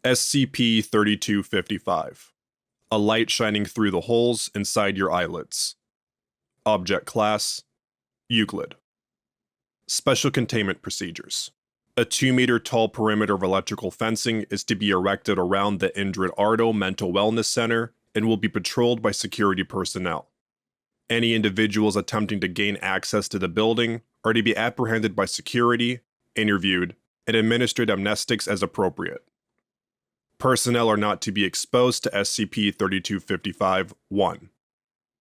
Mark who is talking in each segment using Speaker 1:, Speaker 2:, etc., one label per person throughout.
Speaker 1: SCP-3255. A light shining through the holes inside your eyelids. Object Class: Euclid. Special Containment Procedures. A 2-meter tall perimeter of electrical fencing is to be erected around the Indrid Ardo Mental Wellness Center and will be patrolled by security personnel. Any individuals attempting to gain access to the building are to be apprehended by security, interviewed, and administered amnestics as appropriate. Personnel are not to be exposed to SCP-3255-1.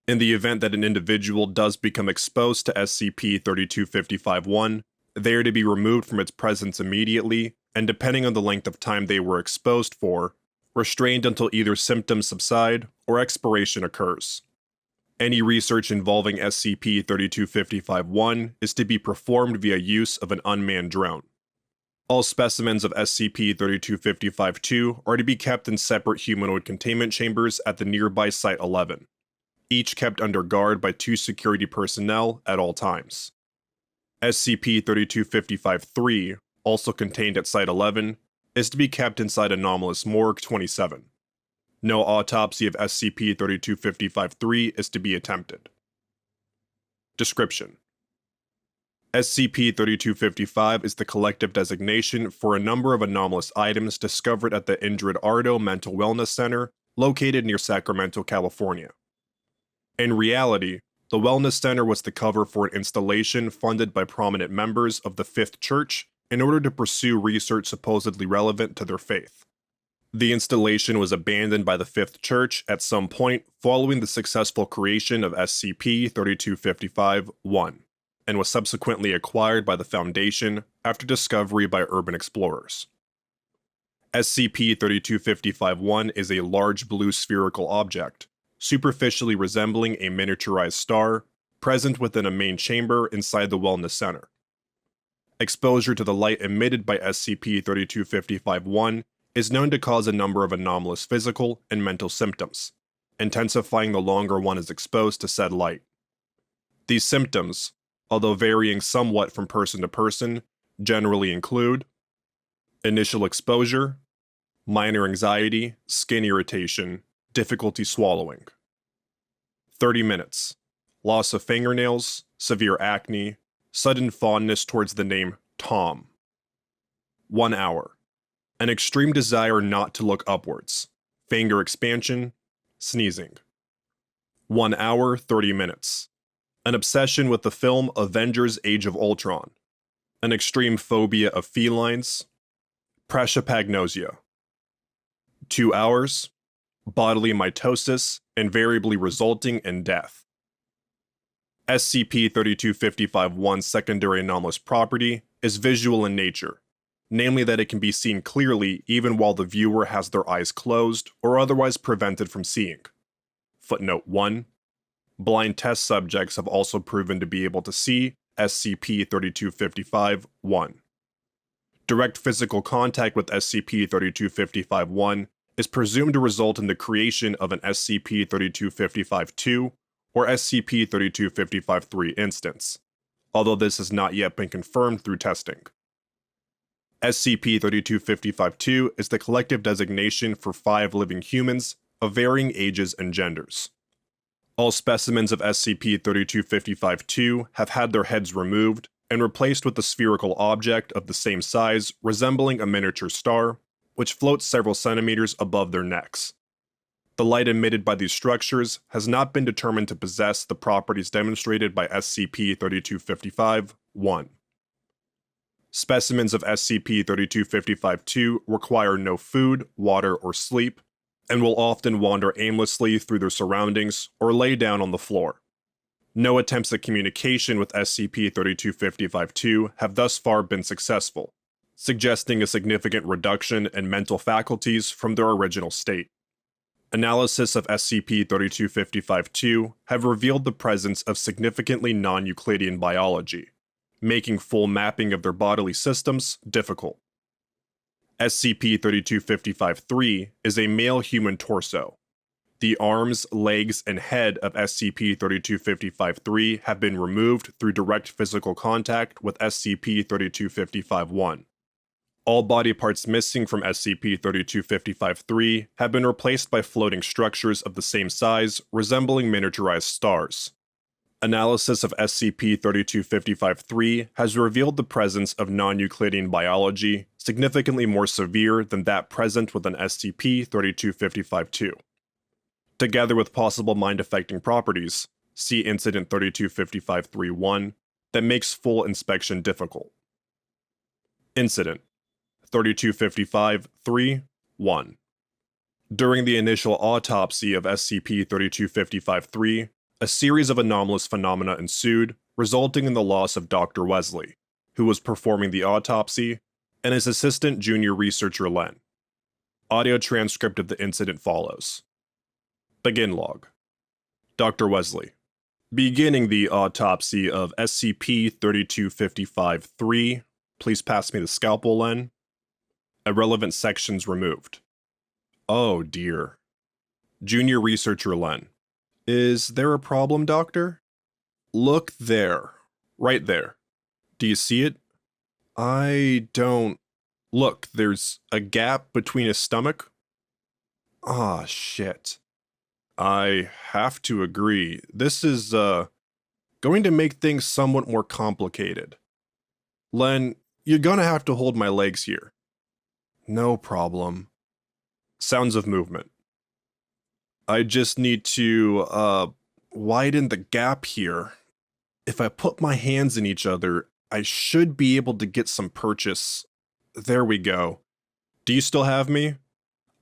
Speaker 1: In the event that an individual does become exposed to SCP-3255-1, they are to be removed from its presence immediately, and depending on the length of time they were exposed for, restrained until either symptoms subside or expiration occurs. Any research involving SCP-3255-1 is to be performed via use of an unmanned drone. All specimens of SCP-3255-2 are to be kept in separate humanoid containment chambers at the nearby Site-11, each kept under guard by 2 security personnel at all times. SCP-3255-3, also contained at Site-11, is to be kept inside Anomalous Morgue 27. No autopsy of SCP-3255-3 is to be attempted. Description: SCP-3255 is the collective designation for a number of anomalous items discovered at the Indrid Ardo Mental Wellness Center located near Sacramento, California. In reality, the Wellness Center was the cover for an installation funded by prominent members of the Fifth Church in order to pursue research supposedly relevant to their faith. The installation was abandoned by the Fifth Church at some point following the successful creation of SCP-3255-1, and was subsequently acquired by the Foundation after discovery by urban explorers. SCP-3255-1 is a large blue spherical object, superficially resembling a miniaturized star, present within a main chamber inside the Wellness Center. Exposure to the light emitted by SCP-3255-1 is known to cause a number of anomalous physical and mental symptoms, intensifying the longer one is exposed to said light. These symptoms, although varying somewhat from person to person, generally include initial exposure, minor anxiety, skin irritation, difficulty swallowing. 30 minutes, loss of fingernails, severe acne, sudden fondness towards the name Tom. 1 hour, an extreme desire not to look upwards, finger expansion, sneezing. 1 hour, 30 minutes. An obsession with the film Avengers: Age of Ultron, an extreme phobia of felines, prosopagnosia. 2 hours, bodily mitosis, invariably resulting in death. SCP-3255-1's secondary anomalous property is visual in nature, namely that it can be seen clearly even while the viewer has their eyes closed or otherwise prevented from seeing. Footnote 1. Blind test subjects have also proven to be able to see SCP-3255-1. Direct physical contact with SCP-3255-1 is presumed to result in the creation of an SCP-3255-2 or SCP-3255-3 instance, although this has not yet been confirmed through testing. SCP-3255-2 is the collective designation for 5 living humans of varying ages and genders. All specimens of SCP-3255-2 have had their heads removed and replaced with a spherical object of the same size resembling a miniature star, which floats several centimeters above their necks. The light emitted by these structures has not been determined to possess the properties demonstrated by SCP-3255-1. Specimens of SCP-3255-2 require no food, water, or sleep, and will often wander aimlessly through their surroundings or lay down on the floor. No attempts at communication with SCP-3255-2 have thus far been successful, suggesting a significant reduction in mental faculties from their original state. Analysis of SCP-3255-2 have revealed the presence of significantly non-Euclidean biology, making full mapping of their bodily systems difficult. SCP-3255-3 is a male human torso. The arms, legs, and head of SCP-3255-3 have been removed through direct physical contact with SCP-3255-1. All body parts missing from SCP-3255-3 have been replaced by floating structures of the same size, resembling miniaturized stars. Analysis of SCP-3255-3 has revealed the presence of non-Euclidean biology significantly more severe than that present with an SCP-3255-2. Together with possible mind-affecting properties, see Incident 3255-3-1, that makes full inspection difficult. Incident 3255-3-1. During the initial autopsy of SCP-3255-3, a series of anomalous phenomena ensued, resulting in the loss of Dr. Wesley, who was performing the autopsy, and his assistant junior researcher Len. Audio transcript of the incident follows. Begin log. Dr. Wesley. Beginning the autopsy of SCP-3255-3, please pass me the scalpel, Len. Irrelevant sections removed. Oh dear. Junior researcher Len. Is there a problem, Doctor? Look there. Right there. Do you see it? I don't... Look, there's a gap between his stomach. Ah, shit. I have to agree. This is, going to make things somewhat more complicated. Len, you're gonna have to hold my legs here. No problem. Sounds of movement. I just need to, widen the gap here. If I put my hands in each other, I should be able to get some purchase. There we go. Do you still have me?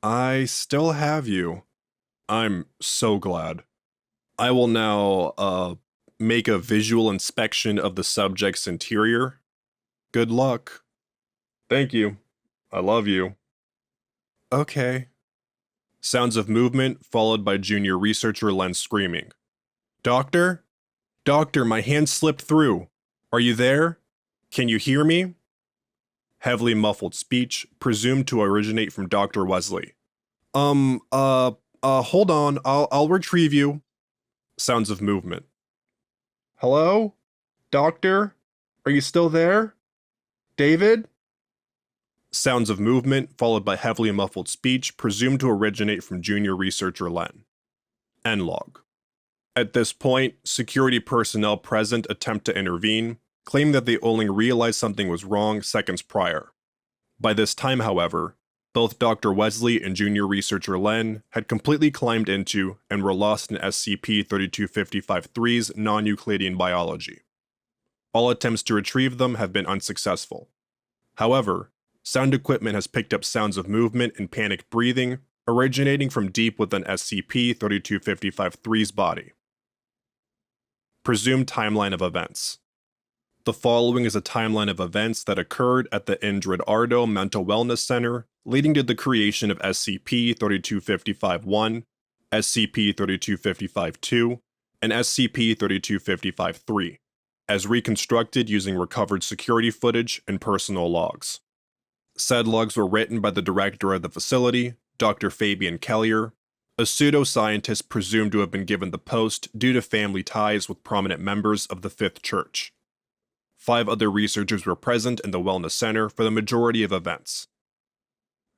Speaker 1: I still have you. I'm so glad. I will now, make a visual inspection of the subject's interior. Good luck. Thank you. I love you. Okay. Sounds of movement, followed by junior researcher Len screaming. Doctor? Doctor, my hand slipped through. Are you there? Can you hear me? Heavily muffled speech, presumed to originate from Dr. Wesley. Hold on, I'll retrieve you. Sounds of movement. Hello? Doctor? Are you still there? David? Sounds of movement, followed by heavily muffled speech, presumed to originate from junior researcher Len. End log. At this point, security personnel present attempt to intervene, claim that they only realized something was wrong seconds prior. By this time, however, both Dr. Wesley and junior researcher Len had completely climbed into and were lost in SCP-3255-3's non-Euclidean biology. All attempts to retrieve them have been unsuccessful. However, sound equipment has picked up sounds of movement and panicked breathing originating from deep within SCP-3255-3's body. Presumed timeline of events. The following is a timeline of events that occurred at the Indrid Ardo Mental Wellness Center, leading to the creation of SCP-3255-1, SCP-3255-2, and SCP-3255-3, as reconstructed using recovered security footage and personal logs. Said logs were written by the director of the facility, Dr. Fabian Kellier, a pseudoscientist presumed to have been given the post due to family ties with prominent members of the Fifth Church. 5 other researchers were present in the Wellness Center for the majority of events.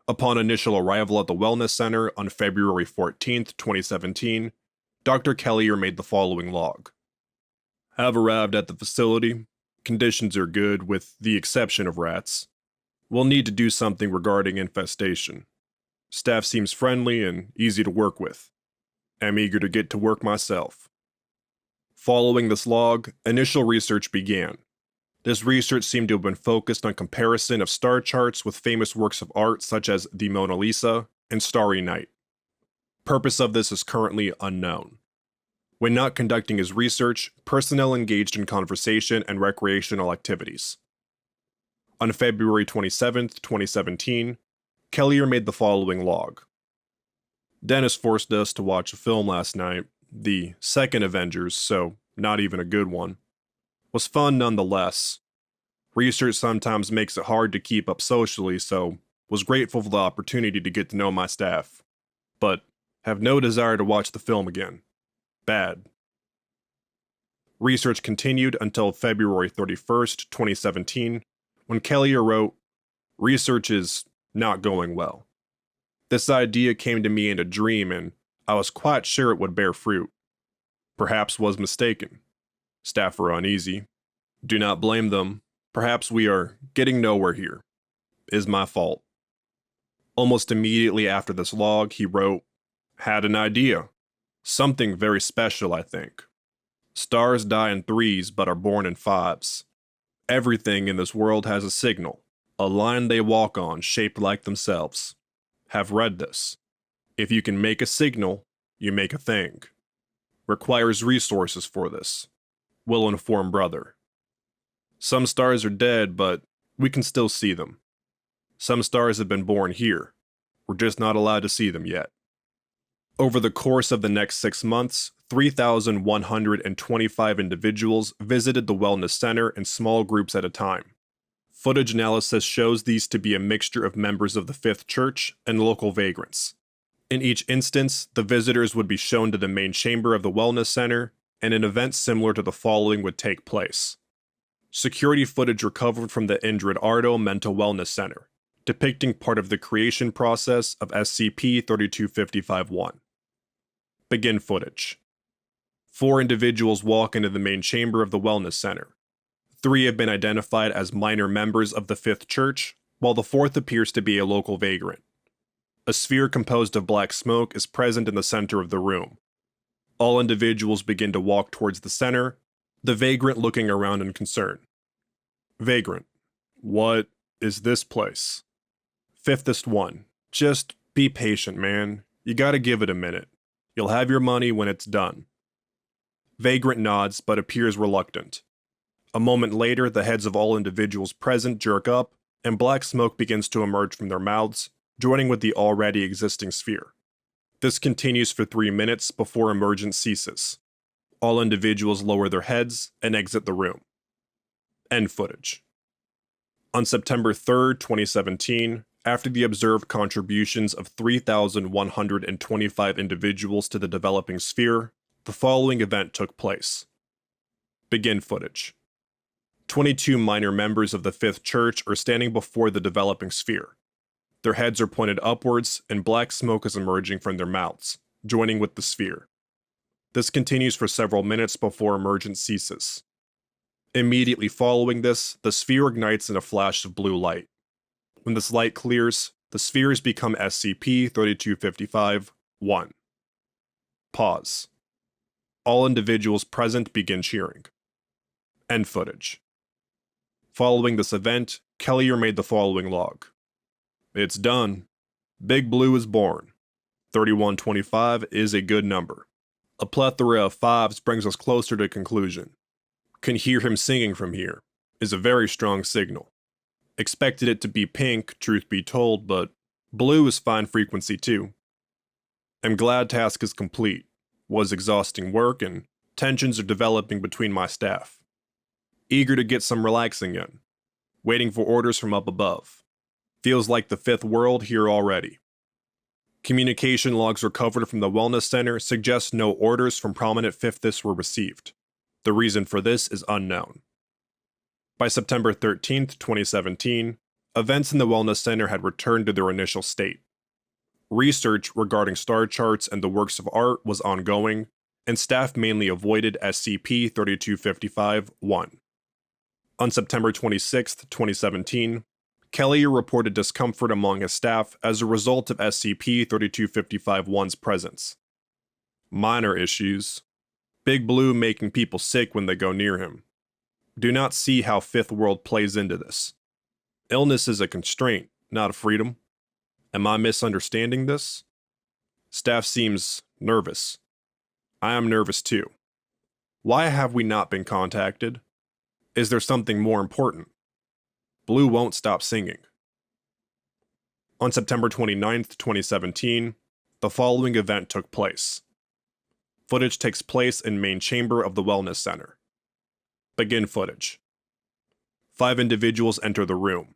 Speaker 1: Upon initial arrival at the Wellness Center on February 14, 2017, Dr. Kellier made the following log. Have arrived at the facility. Conditions are good with the exception of rats. We'll need to do something regarding infestation. Staff seems friendly and easy to work with. I'm eager to get to work myself. Following this log, initial research began. This research seemed to have been focused on comparison of star charts with famous works of art such as the Mona Lisa and Starry Night. Purpose of this is currently unknown. When not conducting his research, personnel engaged in conversation and recreational activities. On February 27, 2017, Kellier made the following log. Dennis forced us to watch a film last night, the second Avengers, so not even a good one. Was fun nonetheless. Research sometimes makes it hard to keep up socially, so was grateful for the opportunity to get to know my staff. But have no desire to watch the film again. Bad. Research continued until February 31st, 2017, when Kellier wrote, Research is not going well. This idea came to me in a dream, and I was quite sure it would bear fruit. Perhaps was mistaken. Staff are uneasy. Do not blame them. Perhaps we are getting nowhere here. Is my fault. Almost immediately after this log, he wrote, "Had an idea. Something very special, I think. Stars die in threes but are born in fives. Everything in this world has a signal, a line they walk on shaped like themselves. Have read this. If you can make a signal, you make a thing. Requires resources for this. Will inform brother. Some stars are dead, but we can still see them. Some stars have been born here. We're just not allowed to see them yet." Over the course of the next 6 months, 3,125 individuals visited the Wellness Center in small groups at a time. Footage analysis shows these to be a mixture of members of the Fifth Church and local vagrants. In each instance, the visitors would be shown to the main chamber of the Wellness Center, and an event similar to the following would take place. Security footage recovered from the Indrid Ardo Mental Wellness Center, depicting part of the creation process of SCP-3255-1. Begin footage. 4 individuals walk into the main chamber of the Wellness Center. 3 have been identified as minor members of the Fifth Church, while the 4th appears to be a local vagrant. A sphere composed of black smoke is present in the center of the room. All individuals begin to walk towards the center, the vagrant looking around in concern. Vagrant: "What is this place?" Fifthest one: "Just be patient, man. You gotta give it a minute. You'll have your money when it's done." Vagrant nods but appears reluctant. A moment later, the heads of all individuals present jerk up, and black smoke begins to emerge from their mouths, joining with the already existing sphere. This continues for 3 minutes before emergence ceases. All individuals lower their heads and exit the room. End footage. On September 3rd, 2017, after the observed contributions of 3,125 individuals to the developing sphere, the following event took place. Begin footage. 22 minor members of the Fifth Church are standing before the developing sphere. Their heads are pointed upwards, and black smoke is emerging from their mouths, joining with the sphere. This continues for several minutes before emergence ceases. Immediately following this, the sphere ignites in a flash of blue light. When this light clears, the spheres become SCP-3255-1. Pause. All individuals present begin cheering. End footage. Following this event, Kellier made the following log. "It's done. Big Blue is born. 3125 is a good number. A plethora of 5s brings us closer to conclusion. Can hear him singing from here. Is a very strong signal. Expected it to be pink, truth be told, but blue is fine frequency too. Am glad task is complete. Was exhausting work, and tensions are developing between my staff. Eager to get some relaxing in. Waiting for orders from up above. Feels like the fifth world here already. Communication logs recovered from the Wellness Center suggest no orders from prominent fifths were received. The reason for this is unknown." By September 13th, 2017, events in the Wellness Center had returned to their initial state. Research regarding star charts and the works of art was ongoing, and staff mainly avoided SCP-3255-1. On September 26th, 2017, Kellier reported discomfort among his staff as a result of SCP-3255-1's presence. Minor issues. Big Blue making people sick when they go near him. Do not see how Fifth World plays into this. Illness is a constraint, not a freedom. Am I misunderstanding this? Staff seems nervous. I am nervous too. Why have we not been contacted? Is there something more important? Blue won't stop singing. On September 29th, 2017, the following event took place. Footage takes place in main chamber of the Wellness Center. Begin footage. 5 individuals enter the room.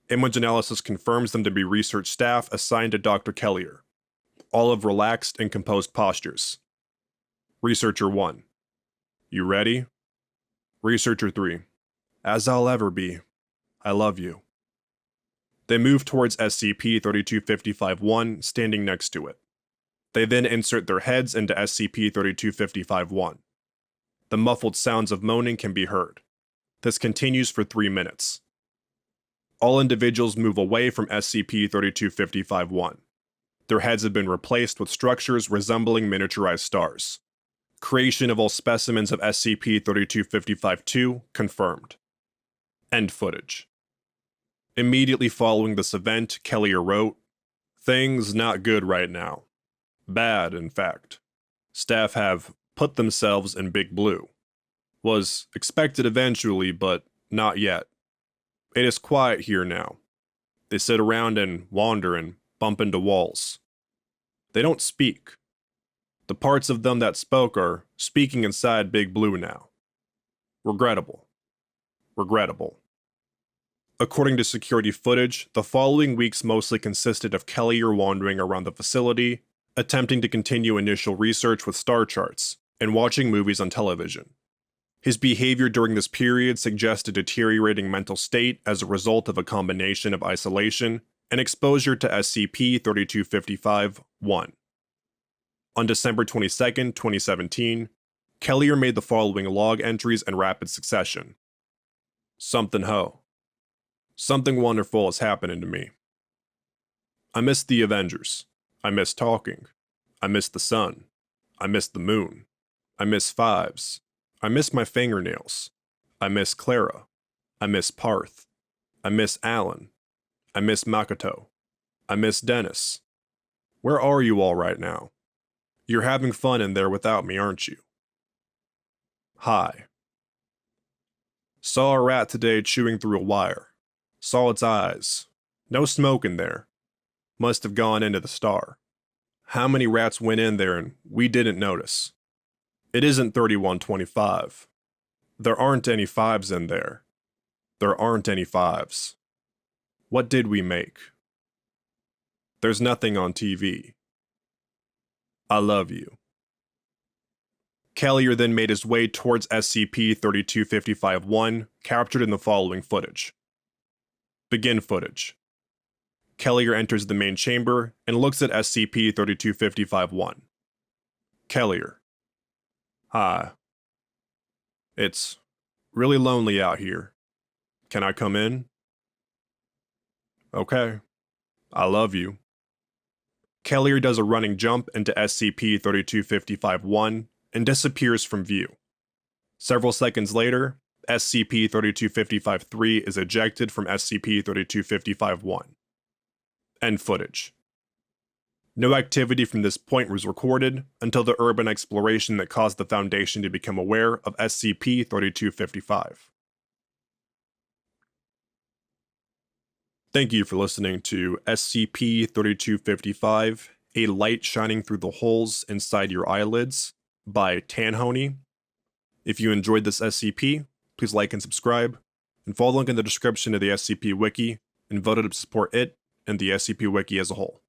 Speaker 1: Image analysis confirms them to be research staff assigned to Dr. Kellier. All have relaxed and composed postures. Researcher 1. You ready? Researcher 3. As I'll ever be. I love you. They move towards SCP-3255-1, standing next to it. They then insert their heads into SCP-3255-1. The muffled sounds of moaning can be heard. This continues for 3 minutes. All individuals move away from SCP-3255-1. Their heads have been replaced with structures resembling miniaturized stars. Creation of all specimens of SCP-3255-2 confirmed. End footage. Immediately following this event, Kellier wrote, "Things not good right now. Bad, in fact. Staff have put themselves in Big Blue. Was expected eventually, but not yet. It is quiet here now. They sit around and wander and bump into walls. They don't speak. The parts of them that spoke are speaking inside Big Blue now. Regrettable. Regrettable." According to security footage, the following weeks mostly consisted of Kellier wandering around the facility, attempting to continue initial research with star charts, and watching movies on television. His behavior during this period suggests a deteriorating mental state as a result of a combination of isolation and exposure to SCP-3255-1. On December 22, 2017, Kellier made the following log entries in rapid succession. Something ho. Something wonderful is happening to me. I miss the Avengers. I miss talking. I miss the sun. I miss the moon. I miss fives. I miss my fingernails. I miss Clara. I miss Parth. I miss Alan. I miss Makoto. I miss Dennis. Where are you all right now? You're having fun in there without me, aren't you? Hi. Saw a rat today chewing through a wire. Saw its eyes. No smoke in there. Must have gone into the star. How many rats went in there and we didn't notice? It isn't 3125. There aren't any fives in there. There aren't any fives. What did we make? There's nothing on TV. I love you. Kellier then made his way towards SCP-3255-1, captured in the following footage. Begin footage. Kellier enters the main chamber and looks at SCP-3255-1. Kellier. Hi. It's really lonely out here. Can I come in? Okay. I love you. Kellier does a running jump into SCP-3255-1 and disappears from view. Several seconds later, SCP-3255-3 is ejected from SCP-3255-1. End footage. No activity from this point was recorded until the urban exploration that caused the Foundation to become aware of SCP-3255. Thank you for listening to SCP-3255, A Light Shining Through the Holes Inside Your Eyelids by Tanhoney. If you enjoyed this SCP, please like and subscribe, and follow the link in the description of the SCP Wiki, and vote to support it and the SCP Wiki as a whole.